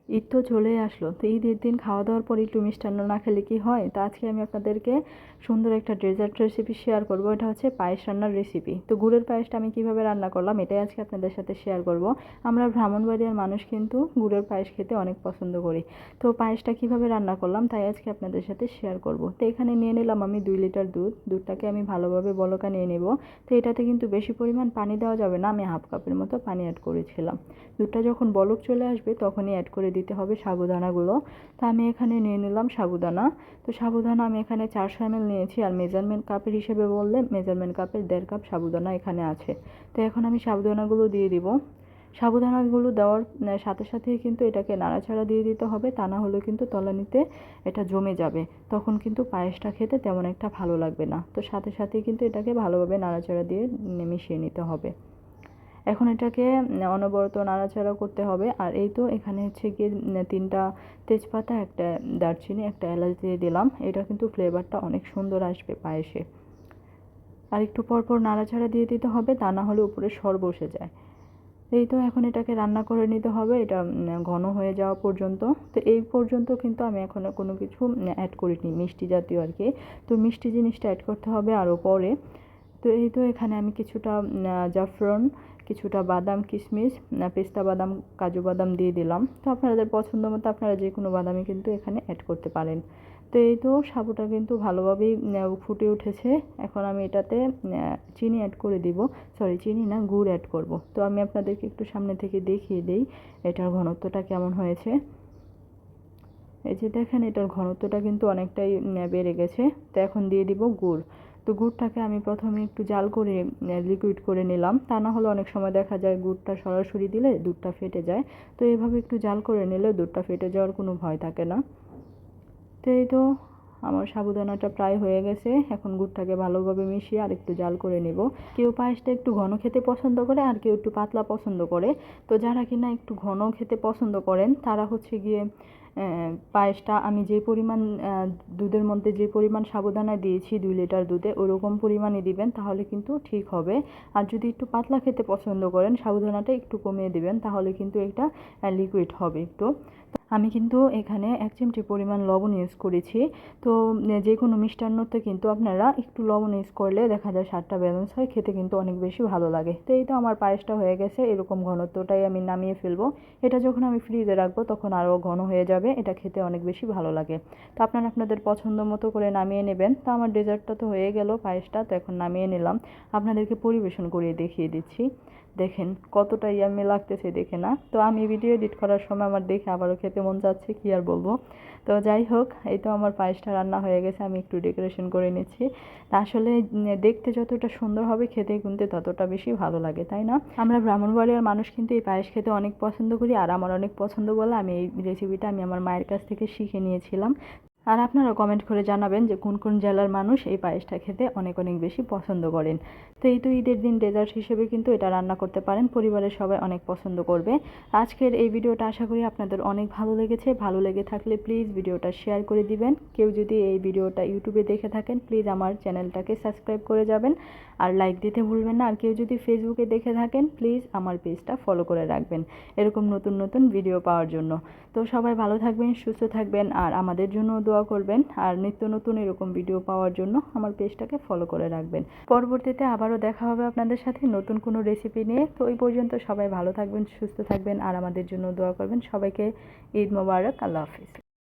ঈদ তো চলেই আসলো, তো ঈদের দিন খাওয়া দাওয়ার পর একটু মিষ্টান্ন না খেলে কি হয়। তো আজকে আমি আপনাদেরকে সুন্দর একটা ডেজার্ট রেসিপি শেয়ার করব। এটা হচ্ছে পায়েস রান্নার রেসিপি। তো গুড়ের পায়েসটা আমি কিভাবে রান্না করলাম এটাই আজকে আপনাদের সাথে শেয়ার করব। আমরা ব্রাহ্মণবাড়িয়ার মানুষ কিন্তু গুড়ের পায়েস খেতে অনেক পছন্দ করি। তো পায়েসটা কিভাবে রান্না করলাম তাই আজকে আপনাদের সাথে শেয়ার করব। তো এখানে নিয়ে নিলাম আমি 2 লিটার দুধটাকে আমি ভালোভাবে বলকা নিয়ে নেব। তো এটাতে কিন্তু বেশি পরিমাণ পানি দেওয়া যাবে না, আমি হাফ কাপের মতো পানি অ্যাড করেছিলাম। দুধটা যখন বলক চলে আসবে তখনই অ্যাড করে দিতে হবে সাবুদানাগুলো। তো আমি এখানে নিয়ে নিলাম সাবুদানা। তো সাবুদানা আমি এখানে 400 ml নিয়েছি, আর মেজারমেন্ট কাপের হিসেবে বললে মেজারমেন্ট কাপের 1.5 কাপ সাবুদানা এখানে আছে। তো এখন আমি সাবুদানাগুলো দিয়ে দিব। সাবুদানাগুলো দেওয়ার সাথে সাথেই কিন্তু এটাকে নাড়াচাড়া দিয়ে দিতে হবে, তা না হলে কিন্তু তলানিতে এটা জমে যাবে, তখন কিন্তু পায়েসটা খেতে তেমন একটা ভালো লাগবে না। তো সাথে সাথেই কিন্তু এটাকে ভালোভাবে নাড়াচাড়া দিয়ে মিশিয়ে নিতে হবে। এখন এটাকে অনবরত নাড়াচাড়া করতে হবে। আর এই তো এখানে হচ্ছে গিয়ে 3টা তেজপাতা, একটা দারচিনি, একটা এলাচ দিয়ে দিলাম। এটা কিন্তু ফ্লেভারটা অনেক সুন্দর আসবে পায়েসে। আর একটু পরপর নাড়াচাড়া দিয়ে দিতে হবে, তা না হলে উপরে সর বসে যায়। এই তো এখন এটাকে রান্না করে নিতে হবে, এটা ঘন হয়ে যাওয়া পর্যন্ত। তো এই পর্যন্ত কিন্তু আমি এখনও কোনো কিছু অ্যাড করিনি, মিষ্টি জাতীয় আর কি। তো মিষ্টি জিনিসটা অ্যাড করতে হবে আরও পরে। তো এই তো এখানে আমি কিছুটা জাফরান, কিছুটা বাদাম, কিশমিশ, পেস্তা বাদাম, কাজু বাদাম দিয়ে দিলাম। তো আপনাদের পছন্দ মতো আপনারা যে কোনো বাদামই কিন্তু এখানে অ্যাড করতে পারেন। তো এই তো সাবুটা কিন্তু ভালোভাবেই ফুটে উঠেছে। এখন আমি এটাতে চিনি অ্যাড করে দিব, সরি চিনি না, গুড় অ্যাড করব। তো আমি আপনাদেরকে একটু সামনে থেকে দেখিয়ে দিই এটার ঘনত্বটা কেমন হয়েছে। এই যে দেখেন এটার ঘনত্বটা কিন্তু অনেকটাই বেড়ে গেছে। তো এখন দিয়ে দিব গুড়। তো গুড়টাকে আমি প্রথমে একটু জাল করে লিকুইড করে নিলাম, তা না হলে অনেক সময় দেখা যায় গুড়টা সরাসরি দিলে দুধটা ফেটে যায়। তো এইভাবে একটু জাল করে নিলে দুধটা ফেটে যাওয়ার কোনো ভয় থাকে না। তো এই তো আমার সাবুদানাটা প্রায় হয়ে গেছে। এখন গুড়টাকে ভালোভাবে মিশিয়ে আর একটু জাল করে নেব। কেউ পায়েসটা একটু ঘন খেতে পছন্দ করে, আর কেউ একটু পাতলা পছন্দ করে। তো যারা কিনা একটু ঘন খেতে পছন্দ করেন তারা হচ্ছে গিয়ে পায়েসটা আমি যে পরিমাণ দুধের মধ্যে যে পরিমাণ সাবুদানা দিয়েছি 2 লিটার দুধে ওরকম পরিমাণে দিবেন, তাহলে কিন্তু ঠিক হবে। আর যদি একটু পাতলা খেতে পছন্দ করেন সাবুদানাটা একটু কমিয়ে দিবেন, তাহলে কিন্তু এটা লিকুইড হবে একটু। আমি কিন্তু এখানে 1 চিমটি পরিমাণ লবণ ইউজ করেছি। তো যে কোনো মিষ্টান্নতে কিন্তু আপনারা একটু লবণ ইউজ করলে দেখা যায় স্বাদটা ব্যালেন্স হয়, খেতে কিন্তু অনেক বেশি ভালো লাগে। তো এই তো আমার পায়েসটা হয়ে গেছে, এরকম ঘনত্বটাই আমি নামিয়ে ফেলবো। এটা যখন আমি ফ্রিজে রাখবো তখন আরও ঘন হয়ে যাবে, এটা খেতে অনেক বেশি ভালো লাগে। তো আপনারা আপনাদের পছন্দ মতো করে নামিয়ে নেবেন। তো আমার ডেজার্টটা তো হয়ে গেল, পায়েসটা তো এখন নামিয়ে নিলাম, আপনাদেরকে পরিবেশন করে দেখিয়ে দিচ্ছি। দেখেন কতটা ইয়াম্মি লাগতেছে দেখে না। তো আমি ভিডিও এডিট করার সময় আমার দেখে আবারও খেতে মন যাচ্ছে, কি আর বলবো। তো যাই হোক, এই তো আমার পায়েসটা রান্না হয়ে গেছে, আমি একটু ডেকোরেশন করে নিচ্ছি। তা আসলে দেখতে যতটা সুন্দর হবে খেতে কিন্তু ততটা বেশি ভালো লাগে, তাই না? আমরা ব্রাহ্মণবাড়িয়ার মানুষ কিন্তু এই পায়েস খেতে অনেক পছন্দ করি, আর আমার অনেক পছন্দ বলে আমি এই রেসিপিটা আমি আমার মায়ের কাছ থেকে শিখে নিয়েছিলাম। আর আপনারা কমেন্ট করে জানাবেন যে কোন কোন জেলার মানুষ এই পায়েসটা খেতে অনেক অনেক বেশি পছন্দ করেন। তো এই তো ঈদের দিন ডেজার্ট হিসেবে কিন্তু এটা রান্না করতে পারেন, পরিবারের সবাই অনেক পছন্দ করবে। আজকের এই ভিডিওটা আশা করি আপনাদের অনেক ভালো লেগেছে। ভালো লেগে থাকলে প্লিজ ভিডিওটা শেয়ার করে দিবেন। কেউ যদি এই ভিডিওটা ইউটিউবে দেখে থাকেন প্লিজ আমার চ্যানেলটাকে সাবস্ক্রাইব করে যাবেন, আর লাইক দিতে ভুলবেন না। আর কেউ যদি ফেসবুকে দেখে থাকেন প্লিজ আমার পেজটা ফলো করে রাখবেন এরকম নতুন নতুন ভিডিও পাওয়ার জন্য। তো সবাই ভালো থাকবেন, সুস্থ থাকবেন, আর আমাদের জন্য দোয়া করবেন। আর নিত্য নতুন এরকম ভিডিও পাওয়ার জন্য আমার পেজটাকে ফলো করে রাখবেন। পরবর্তীতে আবারও দেখা হবে আপনাদের সাথে নতুন কোনো রেসিপি নিয়ে। তো ওই পর্যন্ত সবাই ভালো থাকবেন, সুস্থ থাকবেন, আর আমাদের জন্য দোয়া করবেন। সবাইকে ঈদ মোবারক, আল্লাহ হাফিজ।